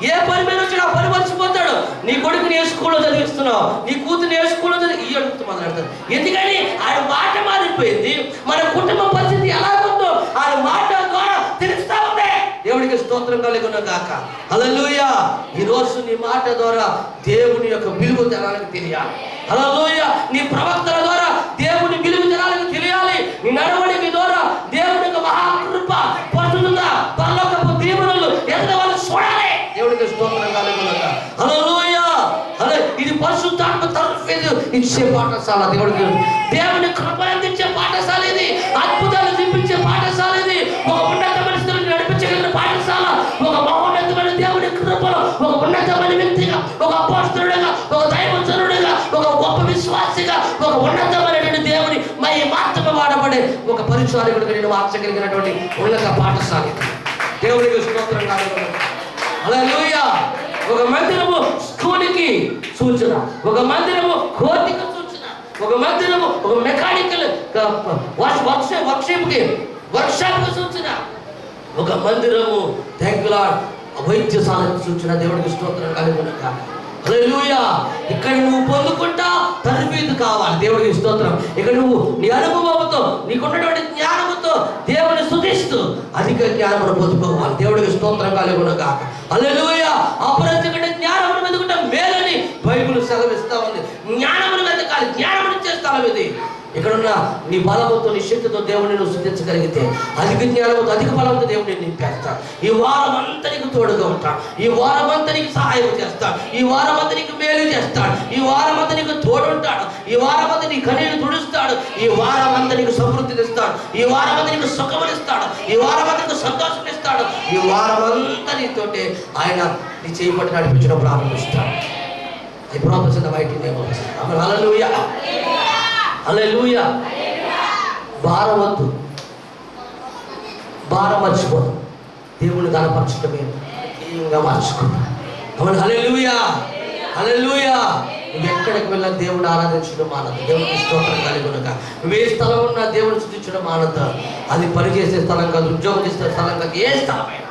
ఏ పని మీద వచ్చాడు ఆ పని మర్చిపోతాడు. నీ కొడుకుని ఏ స్కూల్లో చదివిస్తున్నావు, నీ కూతురు ఏ స్కూల్లో చదివి ఈ అడుగుతూ మొదలెడతాడు. ఎందుకని ఆయన మాట మారిపోయింది. మన కుటుంబ పరిస్థితి ఎలా ఉందో ఆయన మాట ద్వారా తెలుస్తా ఉంది. దేవుడికి స్తోత్రం కలుగును గాక. హల్లెలూయా. ఈరోజు నీ మాట ద్వారా దేవుని యొక్క విలువ జనాలకు తెలియాలి. హల్లెలూయా. నీ ప్రవక్తల ద్వారా దేవుని విలువ జనాలకు తెలియాలి. నీ నడవడికి ద్వారా దేవుని యొక్క మహాకృప, పరిశుద్ధత, పరలోకపు దీవెనలు ఎదుట వాళ్ళు చూడాలి. దేవుడికి స్తోత్రం కలుగును గాక. హల్లెలూయా. ఇది పరిశుద్ధాత్మ తర్ఫీదు ఇచ్చే పాఠశాల. దేవుని కృప అందించే పాఠశాల ఇది. అద్భుతాలు చూపించే పాఠశాల ఇది. ఒక ఉన్నతమైన స్థితిని నడిపించగలిగిన పాఠశాల. ఒక మహోన్నతమైన దేవుని కృపలో ఒక ఉన్నతమైన వ్యక్తిగా, ఒక అపోస్తలుడిగా, ఒక దైవజనుడిగా, ఒక గొప్ప విశ్వాసిగా, ఒక ఉన్నతమైన దేవుని మాత్రమే వాడబడే ఒక పరిచారకుడిగా నేను మార్చగలిగినటువంటి ఉన్నత పాఠశాల. దేవుడికి స్తోత్రం కలుగును గాక. హల్లెలూయా. ఒక మందిరము స్కూల్కి సూచన, ఒక మందిరము కోర్టుకి సూచన, ఒక మందిరము ఒక మెకానికల్ వర్క్షాప్కి సూచన, ఒక మందిరము థ్యాంక్ లార్డ్ వైద్యశాలకు సూచన. దేవుడికి స్తోత్రం కలుగును గాక. హల్లెలూయా. ఇక్కడ నువ్వు పొందుకుంటా తర్ఫీదు కావాలి. దేవుడికి స్తోత్రం. ఇక్కడ నువ్వు నీ అనుభవంతో నీకున్నటువంటి జ్ఞానముతో దేవుని స్తుతిస్తూ అధిక జ్ఞానమును పొందుకోవాలి. దేవుడికి స్తోత్రం కలుగును గాక. హల్లెలూయా. అపరిచిత జ్ఞానమును వెతుకుట మేలని బైబిల్ సెలవిస్తా ఉంది. జ్ఞానమును వెతకాలి. జ్ఞానమును ఇచ్చే స్థలం ఇది. ఇక్కడున్న నీ బలముతో నీ శక్తితో దేవుని నువ్వు స్తుతించగలిగితే అధిక జ్ఞానంతో అధిక బలంతో దేవుడిని నింపేస్తాడు. ఈ వారం అంతా నీకు తోడుగా ఉంటాడు. ఈ వారం అంతా నీకు సహాయం చేస్తాడు. ఈ వారం అంతా నీకు మేలు చేస్తాడు. ఈ వారం అంతా నీకు తోడుంటాడు. ఈ వారం అంతా నీ కన్నీరు తుడుస్తాడు. ఈ వారం అంతా నీకు సమృద్ధినిస్తాడు. ఈ వారం అంతా నీకు సుఖమునిస్తాడు. ఈ వారం అంతా నీకు సంతోషమిస్తాడు. ఈ వారం అంతా నీతోటి ఆయన నీ చేయి పట్టి నడిపించడం ప్రారంభిస్తాడు. ఈ ప్రాపంచ బయటికి హల్లెలూయా. హల్లెలూయా. భారం వద్దు, భారం మర్చిపోదు. దేవుని కనపరచడమే ఇంకా మార్చుకుంటా. హల్లెలూయా. హల్లెలూయా. నువ్వు ఎక్కడికి వెళ్ళినా దేవుడు ఆరాధించడం మానదు. దేవుడికి స్తోత్రం కలుగును గాక. నువ్వు ఏ స్థలం ఉన్నా దేవుని స్తుతించడం మానదు. అది పని చేసే స్థలం కాదు, ఉద్యోగం చేసే స్థలం కాదు, ఏ స్థలమైనా.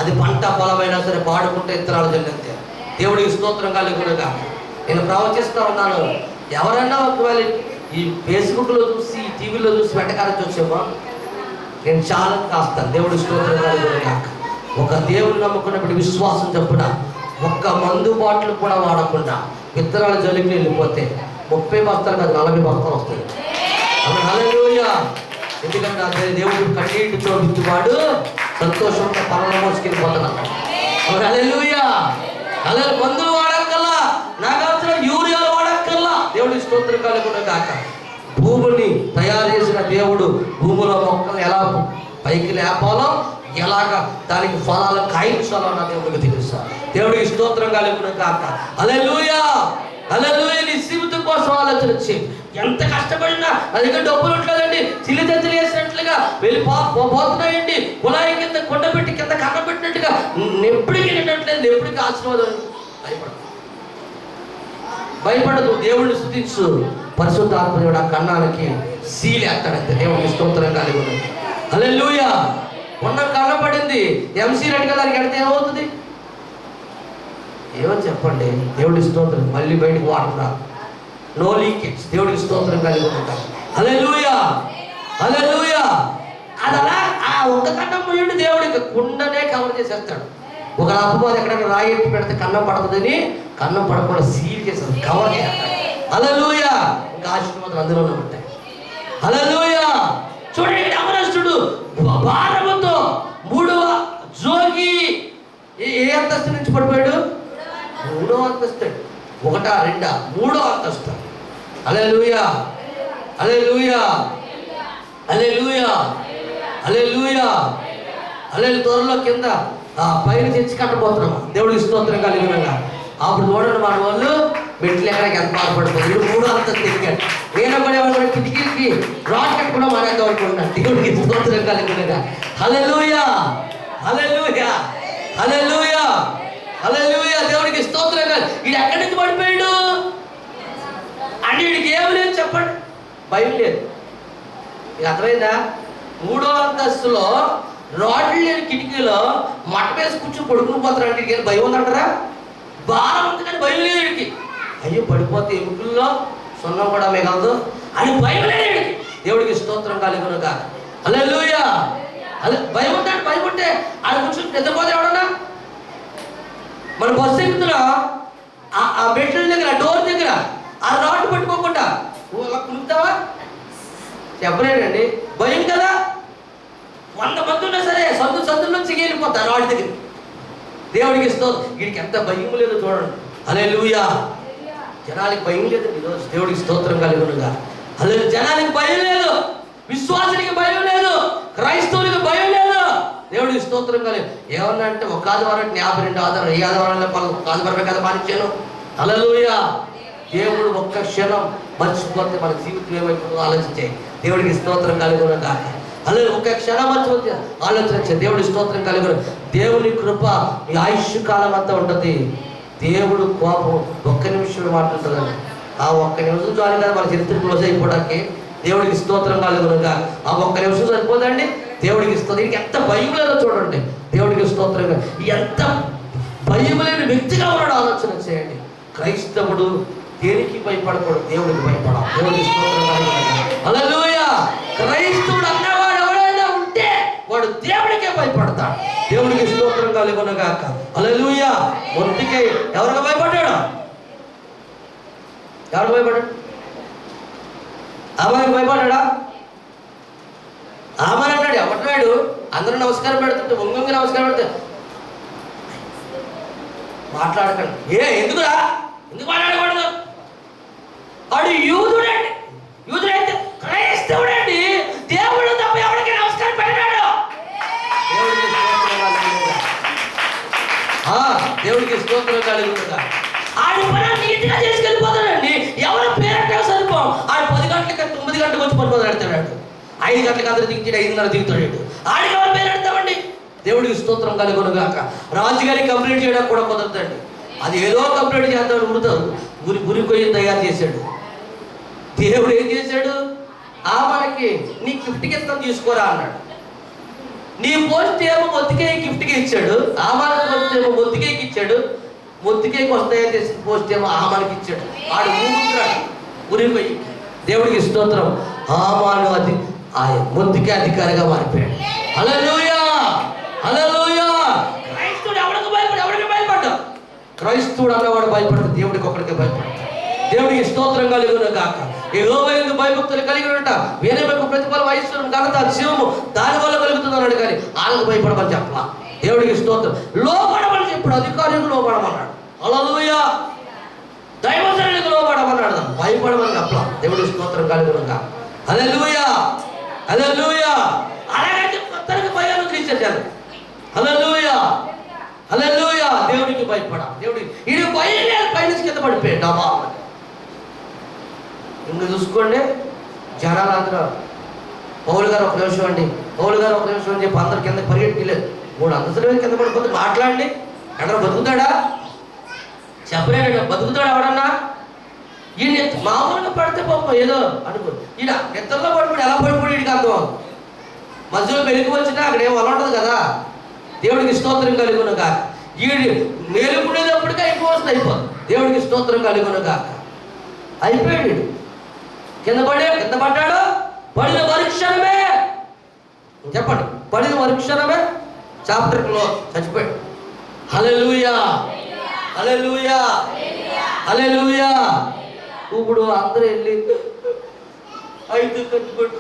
అది పంట పొలమైనా సరే పాడుకుంటే ఇత్తనాలు జల్లంతే. దేవుడికి స్తోత్రం కలుగును గాక. నేను ప్రవచిస్తా ఉన్నాను. ఎవరైనా ఒకవేళ ఈ ఫేస్బుక్లో చూసి ఈ టీవీలో చూసి వెంటకాలని వచ్చేమో నేను చాలా కాస్తాను. దేవుడి స్తోత్రం కలుగును గాక. ఒక దేవుని నమ్ముకున్నప్పుడు విశ్వాసం చెప్పున ఒక్క మందు బాటిల్ కూడా వాడకుండా విత్తనాల జల్లికి వెళ్ళిపోతే 30 బస్తాలు కాదు 40 బస్తాలు వస్తాయి. హల్లెలూయా. ఎందుకంటే అదే దేవుడు కన్నీటితో విత్తువాడు సంతోషంగా పనులు మోసుకెళ్ళిపోతున్నాడు. హల్లెలూయా. మందులు వాడక్కల్లా, నాకు అవసరం యూరియాలు వాడక్కల్లా. దేవుడి స్తోత్రం కలుగును గాక. భూమిని తయారు చేసిన దేవుడు భూమిలో మొక్కలు ఎలా పైకి లేపాలో, ఎలాగా దానికి ఫలాలు కాయించాలో నా దేవుడికి తెలుసా. దేవుడికి స్తోత్రం కలుగును గాక. హల్లెలూయా. హల్లెలూయా. నీ జీవితం కోసం ఆలోచన చేయి. ఎంత కష్టపడినా నా దగ్గర డబ్బులు ఉంటుందండి, చిల్లిదెత్తులు వేసినట్లుగా పోతున్నాయండి, కుళాయి కింద కొండ పెట్టి కింద కన్న పెట్టినట్టుగా ఎప్పటికీ నిన్నట్లేదు, ఎప్పటికీ ఆశీర్వాదం. భయపడదు. దేవుడిని స్తుతించు. పరిశుద్ధాత్మ దేవుడు ఆ కన్నానికి సీలేస్తాడంతే. దేవుడికి స్తోత్రం కలుగును. హల్లెలూయా. మొన్న కన్న పడింది, ఎంసీ రెడ్డి దానికి ఎడితే ఏమవుతుంది? ఏమని చెప్పండి. దేవుడి స్తోత్రం. మళ్ళీ బయటికి వాటర్ రాదు, నో లీకేజ్. దేవుడికి స్తోత్రం కలుగును గాక. హల్లెలూయా. హల్లెలూయా. అది అలా ఆ ఒక్క కన్నం పోయింది దేవుడికి కుండనే కవర్ చేసేస్తాడు. ఒక అపవాది ఎక్కడైనా రాయి ఎత్తి పెడితే కన్నం పడుతుందని కన్నం పడకుండా సీల్ చేస్తాడు, కవర్ చేస్తాడు. హల్లెలూయా. ఇంకా ఆశీర్వాదాలు అందులోనే ఉంటాయి. హల్లెలూయా. చూడండి, అవనస్తుడు భారముతో 3వ జోగి ఏ అంతస్తు నుంచి పడిపోయాడు? 3వ అంతస్తు. 1, 2, 3వ అంతస్తు. హల్లెలూయా. హల్లెలూయా. హల్లెలూయా. హల్లెలూయా. హల్లెలూయా. త్వరలో కింద పైన తెచ్చి కట్టబోతున్నాం. దేవుడికి స్తోత్రం కలుగును గాక. అప్పుడు చూడండి మన వాళ్ళు మెట్లు ఎక్కడికి ఎంత బాధపడిపోతుంది. 3వ అంతస్తు ఎక్కాడు. వేనబడేవాడు కిటికీకి రాకెట్ కూడా మానేద్దాం అనుకుంటున్నాడు. దేవుడికి స్తోత్రం కలుగును గాక. హల్లెలూయా. హల్లెలూయా. హల్లెలూయా. హల్లెలూయా. దేవుడికి స్తోత్రం కాదు. వీడు ఎక్కడి నుంచి పడిపోయాడు అంటే వీడికి ఏమి లేదు చెప్పండి. భయం లేదు. మీకు అర్థమైందా? 3వ అంతస్తులో రాడ్లు లేని కిటికీలో మట్ట వేసి కూర్చొని పడుకుని పోతారు అంటే భయం ఉందంటారా? భారం ఉంది కానీ భయం లేదు వీడికి. అయ్యో పడిపోతే ఎముకల్లో సున్నం కూడా మిగలదు అని భయం లేదు వీడికి. దేవుడికి స్తోత్రం కలుగును గాక. హల్లెలూయా. భయం ఉంటాడు. భయం ఉంటే ఆడ కూర్చొని నిద్రపోతే ఎవడన్నా మన బస్సు ఎక్కుతున్నా ఆ మెట్ల దగ్గర డోర్ దగ్గర ఆ రాడ్ పట్టుకోకుండా అలా కులుపుతావా? చెప్పలేడండి. భయం కదా. 100 మంది ఉన్నా సరే సందుల నుంచి వెళ్ళిపోతా రాడ్ దగ్గర. దేవుడికి స్తోత్రం. వీడికి ఎంత భయం లేదో చూడండి. హల్లెలూయా. జనానికి భయం లేదు ఈరోజు. దేవుడికి స్తోత్రం కలుగునుగా. జనానికి భయం లేదు, విశ్వాసానికి భయం లేదు, క్రైస్తవునికి భయం లేదు. దేవుడికి స్తోత్రం కలిగి ఏమన్నా అంటే ఒక ఆదివారం 52 ఆదివారం, ఈ ఆదివారంలో ఆదివారమే కదా మానిచ్చాను. హల్లెలూయా. దేవుడు ఒక్క క్షణం మర్చిపోతే మన జీవితం ఏమైపోతుందో ఆలోచించాయి. దేవుడికి స్తోత్రం కలుగునుగా. అలా ఒక్క క్షణం మర్చిపోతే ఆలోచించే. దేవుడి స్తోత్రం కలుగును. దేవుని కృప ఈ ఆయుష్ కాలం అంతా ఉంటుంది. దేవుడు కోపం ఒక్క నిమిషం మాట్లాడుతుందండి. ఆ ఒక్క నిమిషం చాలు కదా మన చరిత్ర క్లోజ్ అయిపోవడానికి. దేవుడికి స్తోత్రం కలుగునుగా. ఆ ఒక్క నిమిషం సరిపోదండి. దేవుడికి స్తోత్రం. దీనికి ఎంత భయం లేదో చూడండి. దేవుడికి స్తోత్రంగా ఎంత భయం లేని వ్యక్తిగా ఉన్నాడు ఆలోచన చేయండి. క్రైస్తవుడు దేనికి భయపడకూడదు, దేవుడికి భయపడాలి. దేవుడికి స్తోత్రం కలుగునుగా. హల్లెలూయా. క్రైస్తవుడు అన్నవాడు ఎవరైనా ఉంటే వాడు దేవుడికే భయపడతాడు. దేవుడికి స్తోత్రం కలుగునుగాక. హల్లెలూయా. మొర్దెకై ఎవరికి భయపడ్డాడు? ఎవరికి భయపడ్డాడు? ఆమెకు భయపడ్డా? ఆమెను అన్నాడు. ఎవరినాడు? అందరూ నమస్కారం పెడుతుంటే వంగి నమస్కారం పెడితే మాట్లాడకండి. ఎందుకురా? ఎందుకు మాట్లాడకూడదు? వాడు యూదుడండి. యూదుడైతే క్రైస్తవుడండి. దేవుడు తప్ప ఎవరికి నమస్కారం పెట్టాడు. దేవుడికి స్తోత్రం కలుగుతుందా. ఆడి పని నీట్గా చేసుకెళ్ళిపోతాడండి. ఎవరు పేరంటే సరిపో. ఆడు 10 గంటలకి 9 గంటలకు వచ్చి పడిపోతాడు. 5 గంటలకు అందరూ దిగుతాడు, 5:30 దిగుతాడు. ఆడికి ఎవరు పేరెడతామండి. దేవుడికి స్తోత్రం కలుగునుగాక. రాజుగారికి కంప్లీట్ చేయడానికి కూడా కుదరదండి. అది ఏదో కంప్లీట్ చేద్దామని ఉరుతారు. గురి కొయ్యి తయారు చేశాడు. దేవుడు ఏం చేశాడు? మనకి నీ గిఫ్ట్కి ఇస్తాను తీసుకోరా అన్నాడు. నీ పోస్ట్ ఏమో మొత్తికే గిఫ్ట్కి ఇచ్చాడు. మనకి పోస్ట్ ఏమో మొత్తికేకి ఇచ్చాడు. మొత్తికేకి వస్తాయని చేసిన పోస్ట్ ఏమో మనకి ఇచ్చాడు. ఆడు ఊరుకున్నాడు గురి కొయ్యి. దేవుడికి స్తోత్రం. ఆమాను అది మొత్తికే అధికారిగా మారిపోయాడు. హల్లెలూయా. హల్లెలూయా. క్రైస్తవుడు ఎవరికి భయపడ్డా? క్రైస్తవుడు అన్నవాడు భయపడతాడు. దేవుడికి ఒకరికి భయపడతాడు. దేవుడికి స్తోత్రం కలుగునుగాక. యెహోవా యందు భయభక్తులు కలిగి ఉంట వేరే ప్రతిఫలం ఐశ్వర్యం ఘనత జీవము దాని వల్ల కలుగుతుంది అన్నాడు. కానీ వాళ్ళకు భయపడమని చెప్పలా. దేవుడికి స్తోత్రం. లోపడమని చెప్పాడు. అధికారులకు లోపడమన్నాడు. హల్లెలూయా. దైవజనులకు లోపడమన్నాడు. భయపడమని చెప్పలా. దేవుడికి స్తోత్రం కలుగునుగాక. హల్లెలూయా. హల్లెలూయా. అలాగైతే కొత్తగా భయాలు తీర్చేశారు. హల్లెలూయా. హల్లెలూయా. దేవుడికి భయపడ. దేవుడికి ఇది భయం లేదు. పైనుంచి కింద పడిపోయాడు. డబ్బా ఇంక చూసుకోండి. జనాలందరూ పౌలు గారు ఒక నిమిషం అండి, పౌలు గారు ఒక నిమిషం అని చెప్పి అందరు కింద పరిగెట్టుకెళ్ళలేదు. 3 అంతస్తుల మీద కింద పడిపోతే మాట్లాడండి. ఎక్కడ బతుకుతాడా? చెప్పలేడు. బతుకుతాడు ఎవడన్నా? ఈయన మామూలుగా పడితే పాపం ఏదో అనుకో. ఈయన నిద్రలో పడిపోయి ఎలా పడిపోయి వీడికి అర్థం. మధ్యలో వెలుగు వచ్చినా అక్కడ ఏం వల్ల ఉంటుంది కదా. దేవుడికి స్తోత్రం కలుగునుగాక. ఈడు మేలుకునేటప్పటికీ అయిపోతుంది. దేవుడికి స్తోత్రం కలుగునుగాక. అయిపోయాడు. కింద పడ్డాడు. పడిన మరుక్షణమే చెప్పండి. పడిన మరుక్షణమే చాప్టర్లో చచ్చిపోయాడు. హల్లెలూయా. హల్లెలూయా. హల్లెలూయా. ఇప్పుడు అందరూ వెళ్ళి 5 కట్టుబడి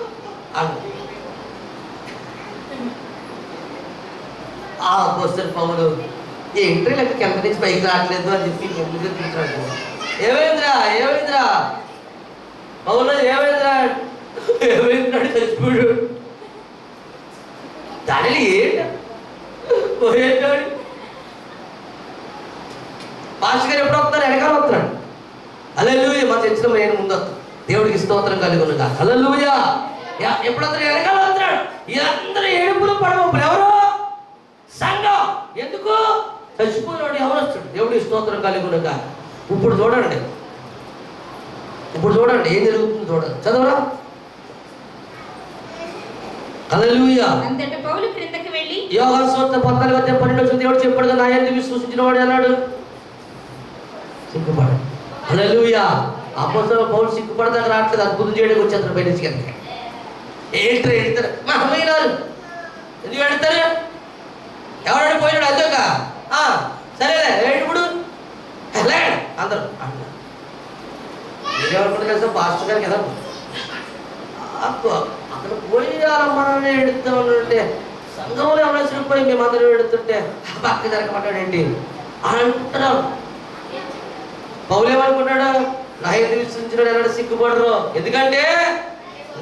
పోస్టర్ పౌలు ఏంటి లేక కింద నుంచి పైకి రావట్లేదు అని చెప్పి ముందుగా తీసుకురాడు. ఏమైందిరా పౌలు ఏమైందాడు చచ్చిపోయాడు. దానిలో ఏంటాడు? పాస్టర్ గారు ఎప్పుడు వస్తారు? వెనకాల వస్తున్నాడు. హల్లెలూయా. మా చర్చలో నేను ముందు వస్తాను. దేవుడికి స్తోత్రం కలుగునుగా. హల్లెలూయా. ఎప్పుడు వస్తారు? వెనకాల వస్తున్నాడు. అందరూ ఏడుపులు పడవప్పుడు ఎవరు? సంఘం. ఎందుకు? చచ్చిపోయినాడు. ఎవరు వస్తాడు? దేవుడికి స్తోత్రం కలుగునుగా. ఇప్పుడు చూడండి ఏం జరుగుతుంది చూడండి. చదవరా. హల్లెలూయా. అంతటా పౌలు క్రిందకి వెళ్ళి యోహాను సువార్త 14:12 దేవుడు చెప్పాడు, నా యందు విశ్వసించిన వాడు అన్నాడు సిగ్గుపడ. హల్లెలూయా. అపోస్తలుడు పౌలు సిగ్గుపడదాకా రావట్లేదు, అద్భుతం చేయడానికి వచ్చి అతను బయట కనుక ఏంటారు ఎడతారు మా అమ్మాయినారు ఎందుకు ఎడతారు? ఎవరైనా పోయినాడు అదొక సరేలే ఇప్పుడు అందరూ మీరేమనుకుంటారు కదా పాస్టర్ గారికి కదా అతను పోయి మనల్ని ఎడుతామంటే సంఘంలో ఎవరైనా పోయి మేమందరం ఎడుతుంటే పక్క జరగమంటాడేంటి అని అంటున్నాడు. పౌలు ఏమనుకున్నాడు? నా ఎందుకు విశ్వసించిన ఎవరైనా సిగ్గుపడరు, ఎందుకంటే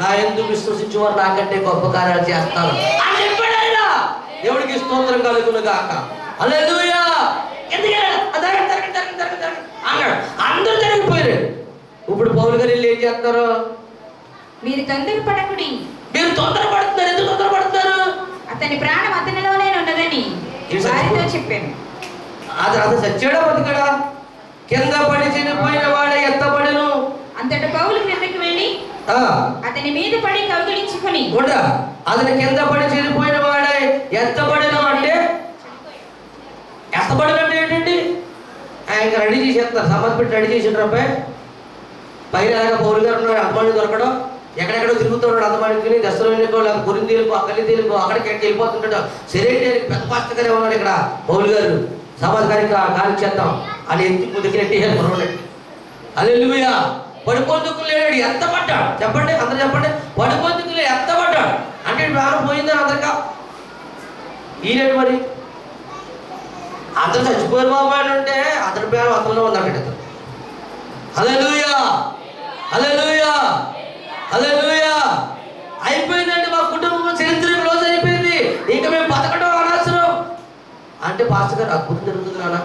నా ఎందుకు విశ్వసించేవారు నాకంటే గొప్ప కార్యాలు చేస్తారు అని చెప్పాడు ఆయన. దేవుడికి స్తోత్రం కలుగును గాక. హల్లెలూయా. అన్నాడు, అందరూ జరిగిపోయారు. ఇప్పుడు పౌలు గారు వెళ్ళి ఏం చేస్తారు? మీరు తొందరపడకుడి. మీరు తొందరపడుతున్నారు. ఎందుకు తొందరపడుతున్నారు? అతని ప్రాణం అతనిలోనే ఉన్నదని వారితో చెప్పాను. అతను చచ్చాడా బతికాడా? కింద పడి చనిపోయిన వాడే ఎత్తబడిను. అంతటా పౌలు క్రిందకి వెళ్ళి అతని మీద పడి కౌగిలించుకొని అతని కింద పడి చనిపోయిన వాడే ఎత్తబడిను. అంటే ఎత్తబడినంటే ఏంటండి? ఇంకా రెడీ చేసేస్తారు, సమర్పెట్టి రెడీ చేసిన అబ్బాయి పైన అలాగే పౌలు గారు ఉన్నాడు. అమ్మాయిని దొరకడం ఎక్కడెక్కడో తిరుగుతున్నాడు. అంతమానికి దశలోనికో లేక గురిందీలకో అక్కలిదీలకో అక్కడికి వెళ్ళిపోతుంటాడు. సరైన పెద్ద పాస్టర్ గారే ఉన్నాడు ఇక్కడ. పౌలు గారు సమాజానికి కాలు చేద్దాం అని ఎత్తి ముందుకు నెట్టి హల్లెలూయా. పడిపోతుకు లేడు, ఎంత పడ్డాడు చెప్పండి, అందరూ చెప్పండి. పడిపోతుకు లేదు, ఎంత పడ్డాడు అంటే ప్రాణం పోయిందని అందరికా ఈయన మరి అందరూ చచ్చిపోయిన బాబు అని ఉంటే అతని పేరు అతనిలో ఉందంటే అతను. హల్లెలూయా. హల్లెలూయా. హల్లెలూయా. అయిపోయిందండి మా కుటుంబం చరిత్ర రోజు అయిపోయింది, ఇంకా మేము బతకడం అనవసరం అంటే పాస్టర్ గారు అద్భుతం జరుగుతుంది నాన్న.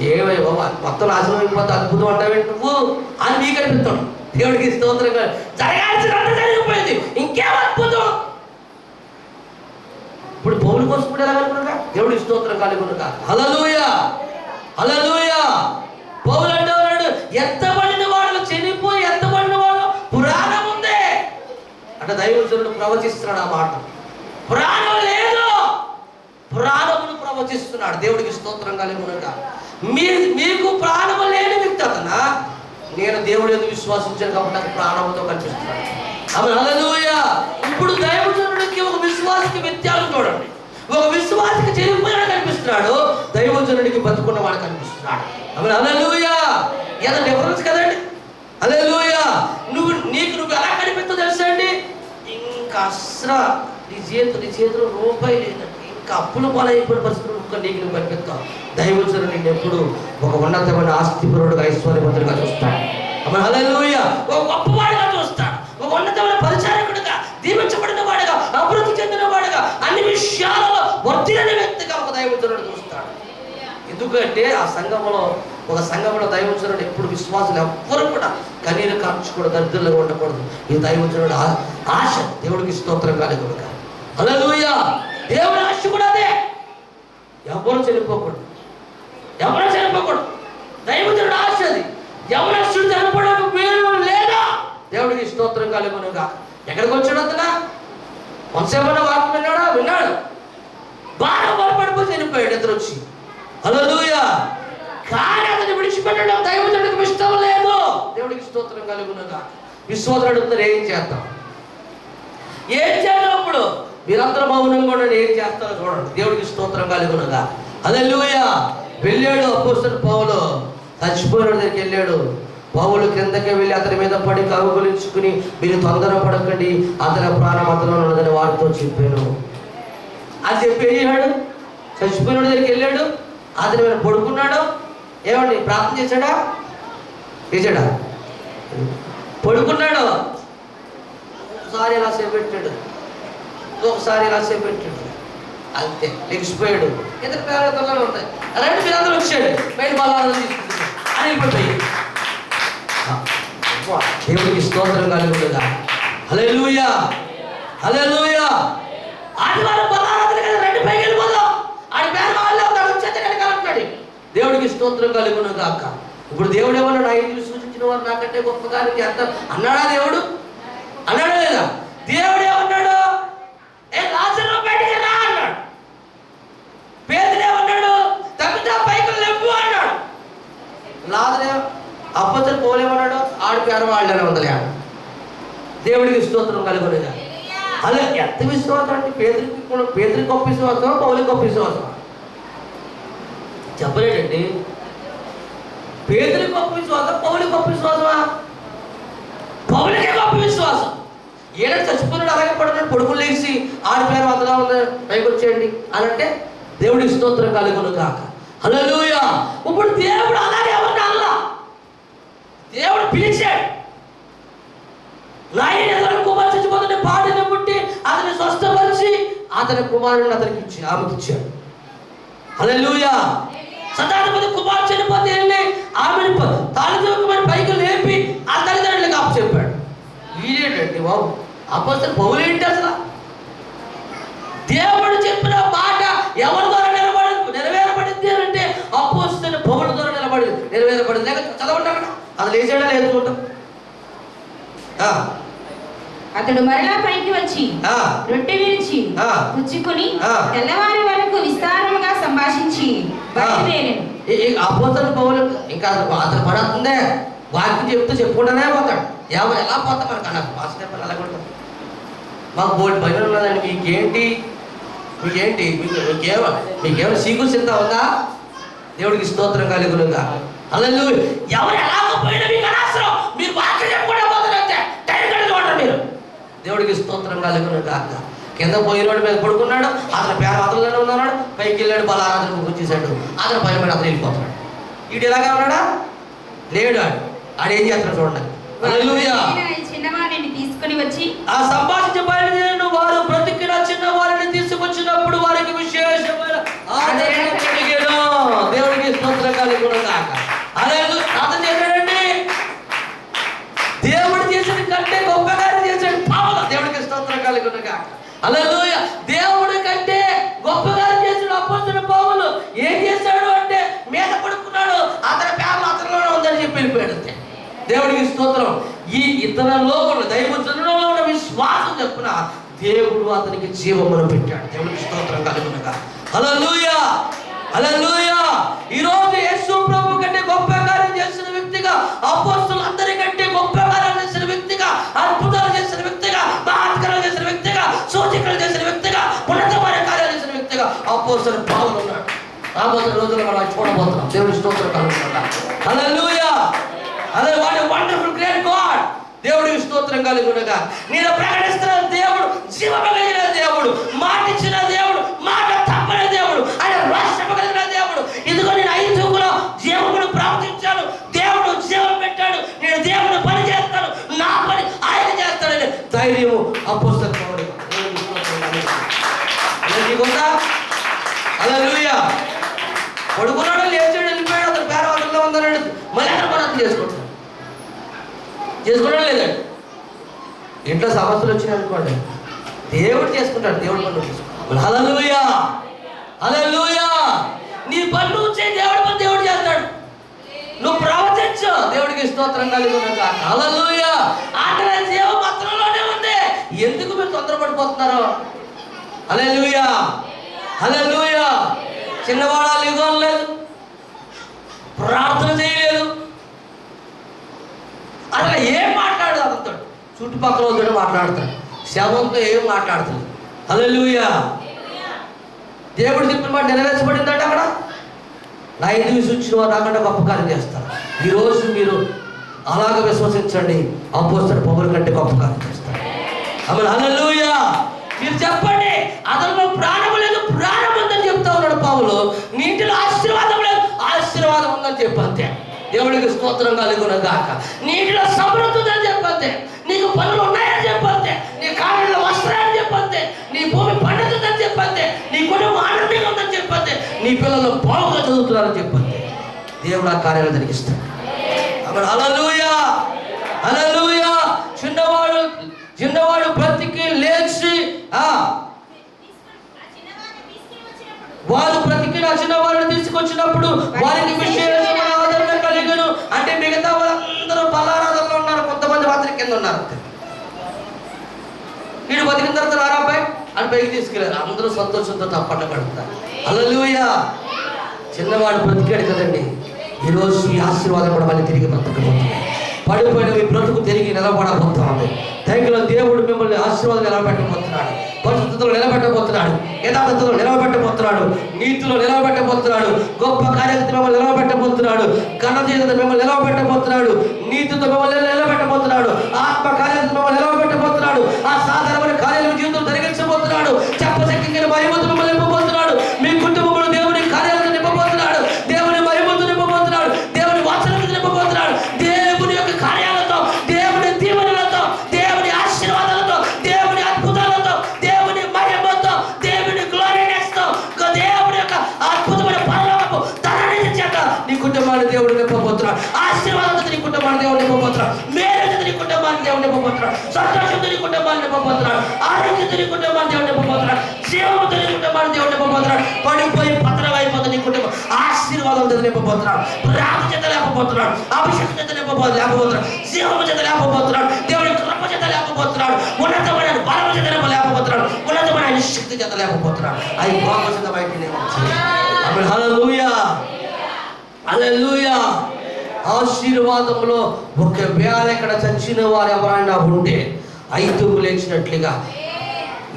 ఏమై బాబా మొత్తం నాశనం అయిపోతే అద్భుతం అంటావేంటి నువ్వు అని మీకు అనిపిస్తాడు. దేవుడికి స్తోత్రం. జరగాల్సినంత జరిగిపోయింది, ఇంకేం అద్భుతం. ఇప్పుడు పౌలు కోసం కూడా ఎలాగనుకున్నాగా దేవుడికి స్తోత్రం కలుగునుగా. హల్లెలూయా. హల్లెలూయా. పౌలు అంటాడు, ఎత్తబడిన వాళ్ళు చనిపోయి ఎత్తబడిన వాళ్ళు పురాణం ఉంది అంటే దైవజనుడు ప్రవచిస్తున్నాడు ఆ మాట. పురాణం లేదు, ప్రాణమును ప్రవచిస్తున్నాడు. దేవుడికి స్తోత్రం కలుగునుగా. మీకు ప్రాణము లేని వ్యక్తి అతనా? నేను దేవుడు ఎందుకు విశ్వాసించాను కాబట్టి నాకు ప్రాణంతో కనిపిస్తున్నాడు. హల్లెలూయా. ఇప్పుడు దైవజనుడికి ఒక విశ్వాసకి వ్యత్యాసం చూడండి. ఒక విశ్వాసకి చెరిపోయిన కనిపిస్తున్నాడు, దైవజనుడికి బతుకున్న వాడు కనిపిస్తున్నాడు. హల్లెలూయా. ఎంత డిఫరెన్స్ కదండి. హల్లెలూయా. నువ్వు ఎలా కనిపిస్తుందో తెలుసా అండి? ఇంకా అసలు నీ చేతిలో రూపాయి లేదండి, ఇంకా అప్పులు పాలైపోయిన పరిస్థితులు ఇంకా నీకు నువ్వు కనిపిస్తావు. దైవజనుడు నేను ఎప్పుడు ఒక ఉన్నతమైన ఆస్తిపరుడుగా ఐశ్వర్యవంతుడిగా చూస్తాడు. హల్లెలూయా. ఒక గొప్పవాడిగా చూస్తాడు, ఒక ఉన్నతమైన పరిచారకుడిగా, దీవించబడిన వాడిగా, అభివృద్ధి చెందిన వాడిగా, అన్ని విషయాలలో వర్ధిల్లిన వ్యక్తిగా ఒక దైవజనుడు చూస్తాడు. ఎందుకంటే ఆ ఒక సంఘంలో దైవజనుడు ఎప్పుడు విశ్వాసులు ఎవ్వరు కూడా కన్నీరు కార్చకూడదు, దరిద్రులుగా ఉండకూడదు. ఈ దైవజనుడు ఆశ. దేవుడికి స్తోత్రం కలుగునుగా. హల్లెలూయా. దేవుడి ఆశ కూడా అదే, ఎవరు చనిపోకూడదు, ఎవరు చనిపోకూడదు. దైవజనుడు ఆశ అది. యవనస్తుడు చనిపోవడానికి వీలు లేదా? దేవుడికి స్తోత్రం కలుగునుగా. ఎక్కడికి వచ్చాడు అతను? కొంతసేపటి వాక్యం విన్నాడు, బాగా బలపడిపోయి చనిపోయాడు ఇద్దరు వచ్చి. హల్లెలూయా. కానీ అతను విడిచిపెట్టడం దైవజనుడికి ఇష్టం లేదు. దేవుడికి స్తోత్రం కలుగునుగా. విశ్వాసం అడుగుతారు, ఏం చేద్దాం, ఏం చేయాలి? అప్పుడు మీరందరూ మౌనంగా ఉండండి, ఏం చేస్తారో చూడండి. దేవుడికి స్తోత్రం కలుగునుగా. హల్లెలూయా. వెళ్ళాడు అపోస్తలుడు పౌలు, చచ్చిపోయిన దగ్గరికి వెళ్ళాడు. పౌలు క్రిందకే వెళ్ళి అతని మీద పడి కౌగిలించుకుని, మీరు తొందరపడకండి, అతని ప్రాణం అతనిలో ఉన్నదని వారితో చెప్పాను అని చెప్పి వెళ్ళాడు. చచ్చిపోయిన దగ్గరికి వెళ్ళాడు, అతని మీద పడుకున్నాడు. ఏమండి ప్రార్థన చేశాడా? పడుకున్నాడు. ఒకసారి ఇలా చేపెట్టాడు, ఒకసారి ఇలా చేపెట్టాడు, అంతే లెగిసిపోయాడు. ఇద్దరు పేరు ఉంటాయి. అలాంటి మీరందరూ వచ్చాడు, బయట బలాలను తీసుకుంటున్నాడు అని వెళ్ళిపోతాయి. దేవుడికి స్తోత్రం కలుగునుగా. హల్లెలూయా. హల్లెలూయా. ఆదివారం బలారాధన కదా, రెండు పైకి వెళ్ళిపోదాం. ఆడి పేరు వాళ్ళు అవుతాడు, వచ్చేది వెనకాలంటున్నాడు. దేవుడికి స్తోత్రం కలుగునుగా. ఇప్పుడు దేవుడు ఏమన్నా నా ఇంటిని సూచించిన వారు నాకంటే గొప్ప కార్యం చేస్తారు అన్నాడా? దేవుడు అన్నాడా లేదా? దేవుడు ఏమన్నాడు? ఏ లాజరు బయటికి రా అన్నాడు. పేతురు ఏమన్నాడు? తగ్గుతా పైకి లేవు అన్నాడు. లాజరు అప్పొస్తలులు పౌలేమన్నాడు? ఆడి పేరు వాళ్ళనే ఉందలే అన్నాడు. దేవుడికి స్తోత్రం కలుగునుగా. అలా ఎంత విశ్వాసం అంటే పేతురికి గొప్ప విశ్వాసం, పౌలుకి గొప్ప విశ్వాసం చెప్పలేడండి. పేతురికి గొప్ప విశ్వాసం, పౌలుకి గొప్ప విశ్వాసమా? పౌలుకే గొప్ప విశ్వాసం. ఏడాడు చచ్చిపోయినాడు, అలాగే పడుతున్నాడు, పొడుగులు లేచి ఆడి పేరు అందులో ఉంది పైకి వచ్చేయండి అని అంటే దేవుడికి స్తోత్రం కలుగును కాక. హల్లెలూయా. ఇప్పుడు దేవుడు అలాగే ఎవరిని అల్లా, దేవుడు పిలిచాడు. నాయన ఎదురు కుమారు చచ్చిపోతుంటే పాడిని పుట్టి అతన్ని స్వస్థపరిచి అతని కుమారుడిని అతనికి ఇచ్చి ఆమెకి ఇచ్చాడు. హల్లెలూయా. శతాధిపతి కుమారు చనిపోతే వెళ్ళి ఆమెను తాళితోకమని పైకి లేపి ఆ తల్లిదండ్రులకు అప్పచెప్పాడు. ఈడేటండి బాబు అప్పొస్తలులు పౌలు ఏంటి అసలు? దేవుడు చెప్పిన మాట ఎవరి ద్వారా నెరవేరబడింది అంటే అప్పొస్తలులు పౌలు ద్వారా నెరవేరబడింది. లేక చదవండి అక్కడ అది లేచాడా లేదు చూద్దాం. అతడు మరలా పైకి వచ్చి రొట్టె విరిచి పుచ్చుకొని తెల్లవారి వరకు విస్తారముగా సంభాషించి బయలుదేరాడు. అపోస్తలులు పౌలు ఇంకా అతను పడుతుందే వాక్యం చెప్తూ చెప్పుకుంటానే పోతాడు. ఎవరు ఎలా పోతా మనకు అలా పాస్ చెప్పాలి అలాగే ఉంటుంది. మాకు బోర్డు భయం ఉన్నదండి. మీకేమైనా సీకు చింత ఉందా? దేవుడికి స్తోత్రం కలుగునుగా. హల్లెలూయా. ఎవరు ఎలాగపోయినా మీకు అనవసరం, మీరు వాక్యం చెప్పుకుంటా పోతారు అంతే. టైం కడుగుంటారు మీరు. దేవుడికి స్తోత్రం కలుగునుగా. కింద పోయినోడి మీద పడుకున్నాడు, అతని పేరు అతనిలోనే ఉన్నాడు, పైకి వెళ్ళాడు, బలారాధన వచ్చేసాడు, అతను భయపడి అతను వెళ్ళిపోతున్నాడు. వీడు ఇలాగే ఉన్నాడా? లేడు. ఆడేం చేస్తాడు చూడండి. చిన్నవారిని తీసుకుని వచ్చి ఆ సంభాషించ బయలుదేరిన వారు బ్రతికిన చిన్నవారిని తీసుకొచ్చినప్పుడు వారికి విశేషమైన ఆదరణ కలిగెను. దేవుడికి స్తోత్రం కలుగునుగా. హల్లెలూయా. అతను చేశాడండి, దేవుడు చేసిన కంటే గొప్పగా చేశాడు పాపం. దేవుడికి స్తోత్రం కలుగునుగా. హల్లెలూయా. దేవుడి కంటే గొప్పగా చేసిన అపోస్తలుడు పౌలు ఏం చేశాడు అంటే మీద పడుకున్నాడు, అతని పేర్లు అతనిలోనే ఉందని చెప్పి వెళ్ళిపోయాడు అంతే. దేవుడికి స్తోత్రం. ఈ ఇతరులలో ఉన్న దైవజనులలో ఉన్న విశ్వాసం చెప్పున దేవుడు అతనికి జీవమును పెట్టాడు. దేవుడికి స్తోత్రం కలుగునుగా. హల్లెలూయా. హల్లెలూయా. ఈ రోజు యేసు ప్రభు కంటే గొప్ప కార్యం చేసిన వ్యక్తిగా, అపోస్తలులందరికంటే గొప్ప కార్యాలు చేసిన వ్యక్తిగా, అద్భుతాలు చేసిన వ్యక్తిగా, మహత్కారాలు చేసిన వ్యక్తిగా, సూచకలు చేసిన వ్యక్తిగా, ఉన్నతమైన కార్యాలు చేసిన వ్యక్తిగా అపోస్తలుడు పౌలు ఉన్నాడు. రాబోతున్న రోజుల్లో మనం చూడబోతున్నాం. దేవుడి స్తోత్రం కలుగునుగా. హల్లెలూయా. అదే what a wonderful great God. దేవుడికి స్తోత్రం కలుగునుగా. నేను ప్రకటిస్తున్న దేవుడు జీవము కలిగిన దేవుడు, మాట ఇచ్చిన దేవుడు, మాట తప్పని దేవుడు, ఆయన రాష్ట్రపగలిగిన దేవుడు. ఇదిగో నేను ఐదుగులో జీవమును ప్రార్థించాను, దేవుడు జీవం పెట్టాడు, నేను దేవుడు పని చేస్తాను, నా పని ఆయన చేస్తాడని ధైర్యము అపోస్తలుడు పౌలు. హల్లెలూయా. పడుకున్నాడు, లేచాడు, వెళ్ళిపోయాడు, అతను పేరు అతనిలో ఉందన్నాడు, మళ్ళీ అతను పని చేసుకుంటాడు. లేదండి. ఇంట్లో సమస్యలు వచ్చినాయి అనుకోండి, దేవుడు చేసుకుంటాడు. దేవుడు పనులు చేసుకుంటాడు. హల్లెలూయా. హల్లెలూయా. నీ పనులు వచ్చే దేవుడి పని దేవుడు చేస్తాడు. నువ్వు ప్రవచించు. దేవుడికి స్తోత్రం కలుగునుగా. హల్లెలూయా. ఆటల జీవం మాత్రంలోనే ఉంది. ఎందుకు మీరు తొందరపడిపోతున్నారు? హల్లెలూయా. హల్లెలూయా. చిన్నవాడాలు ఇవ్వలేదు, ప్రార్థన చేయలేదు, అలా ఏం మాట్లాడదు. అతనితో చుట్టుపక్కల వాళ్ళతో మాట్లాడతాడు, శవంతో ఏం మాట్లాడతాడు. హల్లెలూయా. దేవుడు చెప్పిన మాట నెరవేర్చబడిందంటే అక్కడ నా ఇంటికి విశ్వసించిన వారు నాకంటే గొప్ప కార్యం చేస్తారు. ఈరోజు మీరు అలాగ విశ్వసించండి, అపోస్తలుడు పౌలు కంటే గొప్ప కార్యం చేస్తారు. ఆమేన్. హల్లెలూయా. మీరు చెప్పండి, అతనిలో ప్రాణం లేదు, ప్రాణం ఉందని చెప్తా ఉన్నాడు పౌలు. నీ ఇంటిలో ఆశీర్వాదం లేదు, ఆశీర్వాదం ఉందని చెప్పంతే. దేవుడికి స్తోత్రం కలుగునుగాక. నీటిలో సమృద్ధి ఉందని చెప్పంతే, నీకు పనులు ఉన్నాయని చెప్పంతే, నీ కాళ్ళలో వస్త్రాన్ని చెప్పంతే, నీ భూమి పండుతుందని చెప్పంతే, నీ కుటుంబం ఆనందంగా ఉందని చెప్పంతే, నీ పిల్లలు బాగుగా చదువుతున్నారని చెప్పంతే. దేవుడు ఆ కార్యాలు జరిగిస్తాడు. హల్లెలూయా. హల్లెలూయా. చిన్నవాడు బ్రతికి లేచి వారు బ్రతికిన చిన్నవారిని తీసుకొచ్చినప్పుడు వారికి విశేషమైన ఆదరణ కలిగను. అంటే మిగతా వాళ్ళందరూ బలారాధనలో ఉన్నారు, కొంతమంది మాత్రం కింద ఉన్నారు. వీడు బతికిన తర్వాత రారా అబ్బాయి అని పైకి తీసుకెళ్ళారు. అందరూ సంతోషంతో తప్పట పడతారు. హల్లెలూయా. చిన్నవాడు బ్రతికాడు కదండి, ఈరోజు ఈ ఆశీర్వాదం కూడా మళ్ళీ తిరిగి బ్రతకబోతుంది. పడిపోయిన మీ బ్రతుకు తిరిగి నిలబడబోతుంది. థ్యాంక్లో దేవుడు మిమ్మల్ని ఆశీర్వాదం నిలబెట్టబోతున్నాడు, పరిశుద్ధతలో నిలబెట్టబోతున్నాడు, యథార్థతలో నిలబెట్టబోతున్నాడు, నీతిలో నిలబెట్టబోతున్నాడు, గొప్ప కార్యక్రమం మిమ్మల్ని నిలబెట్టబోతున్నాడు, ఘనతతో మిమ్మల్ని నిలబెట్టబోతున్నాడు, నీతితో మిమ్మల్ని నిలబెట్టబోతున్నాడు, ఆత్మ కార్యక్రమం మిమ్మల్ని నిలబెట్టబోతున్నాడు, ఆ సాధారణ కార్యాలను జీవితం జరిగించబోతున్నాడు, చెప్పశక్తికి మహిమతో మిమ్మల్ని నింపబోతున్నాడు, మీ కుటుంబంలో దేవుని కార్యాలను నింపబోతున్నాడు, దేవుని మహిమతో నింపబోతున్నాడు, దేవుని వాచనతో నింపబోతున్నాడు, దేవుని యొక్క కార్యాలతో, దేవుని దీవెనలతో, దేవుని ఆశీర్వాదాలతో, దేవుని అద్భుతాలతో, దేవుని మహిమతో, దేవుని గ్లోరీనెస్తో, దేవుని యొక్క అద్భుతమైన పరలోకపు తరణి చేత నీ కుటుంబాన్ని దేవుడు నింపబోతున్నాడు, ఆశీర్వాదంతో నీ కుటుంబాన్ని దేవుడు నింపబోతున్నాడు, మేలుతో నీ కుటుంబాన్ని దేవుడు నింపబోతున్నాడు, సంతోషంతో నీ కుటుంబాన్ని నింపబోతున్నాడు, ఆరోగ్యంతో నీ కుటుంబాన్ని దేవుడు నింపబోతున్నాడు, జీవంతో నీ కుటుంబాన్ని దేవుడు నింపబోతున్నాడు, పడిపోయి పత్రం అయిపోతుంది నీ కుటుంబం ఆశీర్వాదంతో నింపబోతున్నాడు, ప్రాణ చేత లేకపోతున్నాడు, అభిషేకం చేత లేకపోతున్నాడు, జీవం చేత లేకపోతున్నాడు, దేవుడి కృప చేత లేకపోతున్నాడు, ఉన్నతమైన బలం చేత లేకపోతున్నాడు, ఉన్నతమైన శక్తి చేత లేకపోతున్నాడు. అవి గొప్ప బయట హల్లెలూయా. హల్లెలూయా. ఆశీర్వాదంలో ఒకవేళ ఇక్కడ చచ్చిన వారు ఎవరైనా ఉంటే ఐదుకు లేచినట్లుగా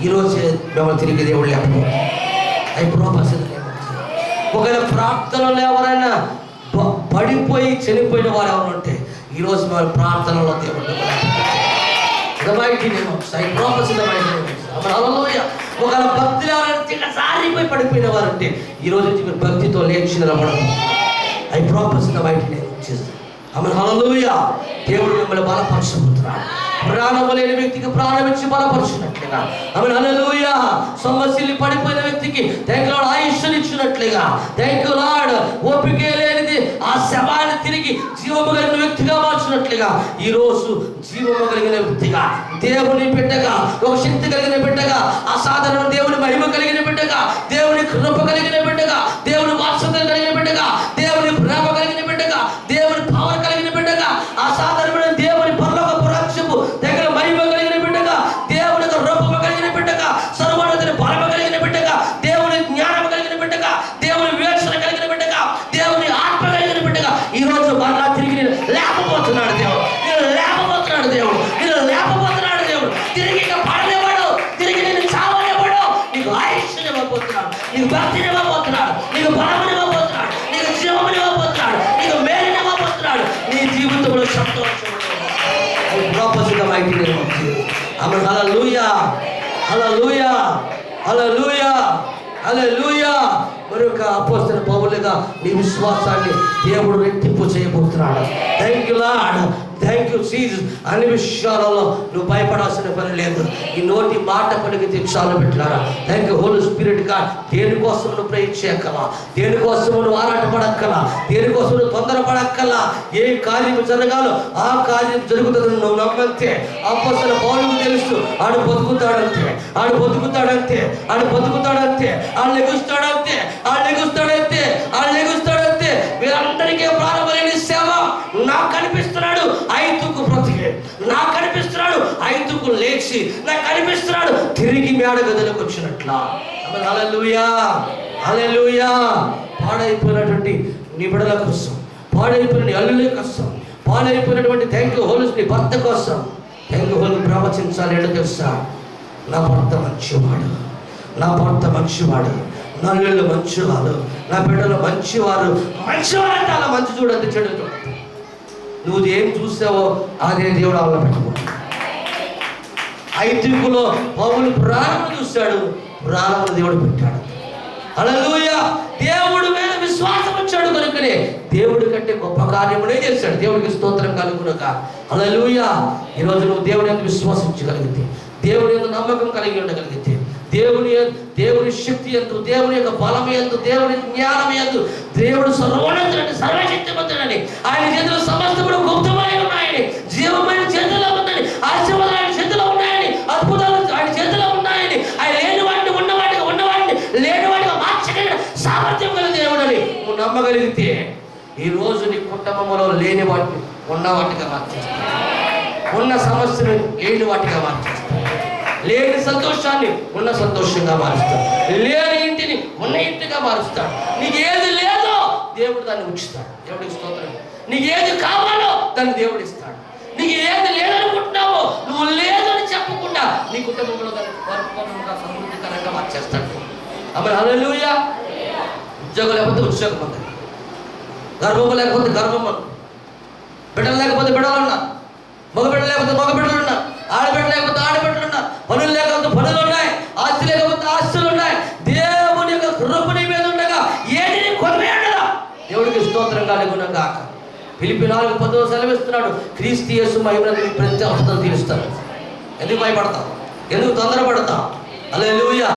ఈరోజు మిమ్మల్ని తిరిగి దేవుడు లేకపోతే అవి ప్రోపసిద్ధ. ఒకవేళ ప్రార్థనలో ఎవరైనా పడిపోయి చనిపోయిన వారు ఎవరు ఉంటే ఈరోజు మన ప్రార్థనలో దేవుడు ఒకవేళ భక్తులు ఎవరైనా సారిపోయి పడిపోయిన వారు ఉంటే ఈరోజు మీరు భక్తితో లేచి నిలబడదు. అవి ప్రోపసిద్ధ బయట ఆమె హల్లెలూయా. దేవుడు మిమ్మల్ని బలపరచబోతున్నాడు, ప్రాణము లేని వ్యక్తికి ప్రాణం ఇచ్చి బలపరిచినట్లుగా. ఆమె హల్లెలూయా. సమస్యలు పడిపోయిన వ్యక్తికి థ్యాంక్ యూ లార్డ్ ఆయుష్ని ఇచ్చినట్లుగా, థ్యాంక్ యూ లార్డ్ ఓపిక లేనిది ఆ శవాన్ని తిరిగి జీవము కలిగిన వ్యక్తిగా మార్చినట్లుగా ఈరోజు జీవము కలిగిన వ్యక్తిగా, దేవుని బిడ్డగా, ఒక శక్తి కలిగిన బిడ్డగా, అసాధారణ దేవుని మహిమ కలిగిన బిడ్డగా, దేవుని కృప కలిగిన బిడ్డగా, దేవుని వాత్సల్యం కలిగిన బిడ్డగా, దేవుని ప్రేమ కలిగిన బిడ్డగా, దేవుని పవర్ కలిగిన బిడ్డగా, అసాధారణమైన దేవుని పరలోకపు రాజ్యము దగ్గర మహిమ కలిగిన బిడ్డగా, దేవుని రూపము కలిగిన బిడ్డగా, సర్వోన్నతుని బలము కలిగిన బిడ్డగా, దేవుని జ్ఞానం కలిగిన బిడ్డగా, దేవుని వివేచన కలిగిన బిడ్డగా, దేవుని ఆత్మ కలిగిన బిడ్డగా ఈరోజు మరలా తిరిగి నేను లేకపోతున్నాడు దేవుడు, నేను లేకపోతున్నాడు దేవుడు, నేను లేకపోతున్నాడు దేవుడు, తిరిగి ఇక పడలేవాడు, తిరిగి నేను చావలేవాడు, నీకు ఆయుష్ని ఇవ్వబోతున్నాడు, నీకు భక్తిని ఇవ్వబోతున్నాడు, నీకు బలముని ఇవ్వబోతున్నాడు, నీకు జీవముని ఇవ్వబోతున్నాడు, నీకు మేలుని ఇవ్వబోతున్నాడు, నీ జీవితంలో సంతోషం. ఆమె హల్లెలూయా. హల్లెలూయా. హల్లెలూయా. హల్లెలూయా. మరొక అపోస్తలుడైన పౌలుగా నీ విశ్వాసాన్ని దేవుడు రెట్టింపు చేయబోతున్నాడు. Thank you lord, thank you Jesus. అన్ని విషయాలలో నువ్వు భయపడాల్సిన పని లేదు. ఈ నోటి మాట పలికితే చాలు పెట్టారా. థ్యాంక్ యూ హోలీ స్పిరిట్ గా. దేనికోసం నువ్వు ప్రేయర్ చేయక్కలా, దేనికోసం నువ్వు ఆరాటపడక్కలా, దేనికోసం నువ్వు తొందరపడక్కలా. ఏ కార్యం జరగాలో ఆ కార్యం జరుగుతుందని నువ్వు నమ్మంతే. అపోస్తలుడైన పౌలుకు తెలుసు, ఆడు బతుకుతాడంతే, ఆడు బతుకుతాడంతే, ఆడు బతుకుతాడంతే, ఆడు లెగుస్తాడంతే, ఆడు లెగుస్తాడంతే, ఆడు లెగుస్తాడంతే. వీరందరికీ ప్రారంభమైన సేవ నాకు కనిపిస్తున్నాడు. ఐదుకు బ్రతికే నాకు కనిపిస్తున్నాడు, ఐదుకు లేచి నాకు కనిపిస్తున్నాడు, తిరిగి మేడ గదిలోకి వచ్చినట్లా. హల్లెలూయా. హల్లెలూయా. పాడైపోయినటువంటి నీ బిడ్డల కోసం, పాడైపోయిన నీ అల్లుల కోసం, పాడైపోయినటువంటి థ్యాంక్ యూ హోలీ నీ భర్త కోసం థ్యాంక్ యూ హోలీ ప్రవచించాలి. ఏంటో తెలుసా, నా భర్త మంచివాడు, నా భర్త మంచివాడు, నా ఇళ్ళు మంచివాడు, నా బిడ్డలు మంచివారు. మంచివారంటే అలా మంచి చూడండి, చెడు చూడండి. నువ్వు ఏం చూసావో అదే దేవుడు అలా పెట్టుకుంటాడు. ఐదుగులో పౌలు ప్రాణమును చూశాడు, ప్రాణమును దేవుడు పెట్టాడు. హల్లెలూయా. దేవుడు మీద విశ్వాసం వచ్చాడు కనుకనే దేవుడి కంటే గొప్ప కార్యమునే చేశాడు. దేవుడికి స్తోత్రం కలుగునక. హల్లెలూయా. ఈరోజు నువ్వు దేవుని యొక్క విశ్వాసించగలిగితే, దేవుని యొక్క నమ్మకం కలిగి ఉండగలిగితే, దేవుని శక్తి ఎందు, దేవుని యొక్క బలం ఎందు, దేవుని జ్ఞానం ఎందు, దేవుడు సర్వోన్నతుడని, సర్వశక్తిమంతుడని, ఆయన చేతిలో సమస్తములు గుప్తమై ఉన్నాయని, జీవమైన చేతిలో ఉందని, ఆశీర్వాదాలు ఆయన చేతిలో ఉన్నాయని, అద్భుతాలు ఆయన చేతిలో ఉన్నాయని, ఆయన లేని వాటిని ఉన్నవాటిగా, ఉన్నవాటిని లేని వాటిగా మార్చగలిగిన సామర్థ్యం కలిగిన దేవుడని నువ్వు నమ్మగలిగితే ఈ రోజు నీ కుటుంబంలో లేని వాటిని ఉన్న వాటిగా మార్చేస్తాడు, ఉన్న సమస్యను లేని వాటిగా మార్చేస్తాడు. లేని సంతోషాన్ని ఉన్న సంతోషంగా మారుస్తాడు. లేని ఇంటిని ఉన్న ఇంటిగా మారుస్తాడు. నీకు ఏది లేదో దేవుడు దాన్ని ఉంచుతాడు. దేవుడికి స్తోత్రం. నీకు ఏది కావాలో దాన్ని దేవుడు ఇస్తాడు. నీకు ఏది లేదనుకుంటున్నావో నువ్వు లేదని చెప్పకుండా నీ కుటుంబంలో దాన్ని పరిపూర్ణంగా సమృద్ధికరంగా మార్చేస్తాడు. ఆమె హల్లెలూయా. ఉద్యోగం లేకపోతే ఉద్యోగం ఉంది, గర్భము లేకపోతే గర్భం ఉంది, బిడ్డలు లేకపోతే బిడ్డలు ఉన్నారు, మగబిడ్డ లేకపోతే మగబిడ్డలు ఉన్నారు, ఆడబిడ్డ లేకపోతే ఆడబిడ్డలు ఉన్నారు, పనులు లేకపోతే పనులు ఉన్నాయి, ఆస్తి లేకపోతే ఆస్తులు ఉన్నాయి. దేవుని యొక్క కృప నీ మీద ఉండగా ఏటిని కొనివేయడరా. దేవుడికి స్తోత్రం కలుగును గాక. ఫిలిప్పీ 4:10 సెలవిస్తున్నాడు, క్రీస్తు యేసు మహిమను ప్రతి అవసరం తీరుస్తాను. ఎందుకు భయపడతావు? ఎందుకు తొందరపడతావు? హల్లెలూయా.